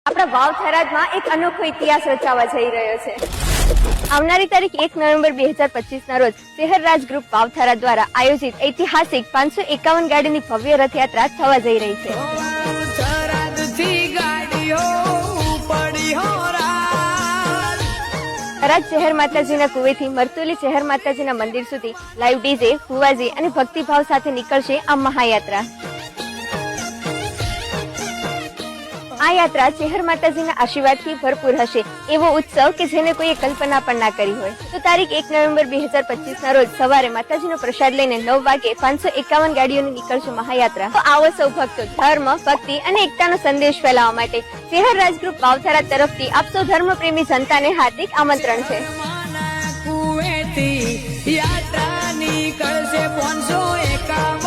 આપણા વાવ થરાદમાં એક અનોખો ઇતિહાસ રચાવા જઈ રહ્યો છે। આવનારી તારીખ 1 નવેમ્બર 2025 ના રોજ શહેર રાજ ગ્રુપ વાવ થરાદ દ્વારા આયોજિત ઐતિહાસિક 551 ગાડીની ભવ્ય રથયાત્રા થવા જઈ રહી છે। થરાદ શહેર માતાજીના કુવેથી મરતુલી શહેર માતાજીના મંદિર સુધી લાઈવ ડીજે, ફુવાજી અને ભક્તિભાવ સાથે નીકળશે આ મહાયાત્રા। આ યાત્રા શહેર માતાજીના આશીર્વાદથી ભરપૂર હશે એવો ઉત્સવ કે જેને કોઈએ કલ્પના પણ ના કરી હોય। તો તારીખ 1 નવેમ્બર 2025 ના રોજ સવારે માતાજીનો પ્રસાદ લઈને 9 વાગે 551 ગાડીઓની નીકળશે મહાયાત્રા। તો આવો સૌ ભક્તો ધર્મ, ભક્તિ અને એકતાનો સંદેશ ફેલાવવા માટે શહેર રાજ ગ્રુપ વાવ થરાદ તરફથી આપ સૌ ધર્મ પ્રેમી જનતાને હાર્દિક આમંત્રણ છે। યાત્રા નીકળશે 551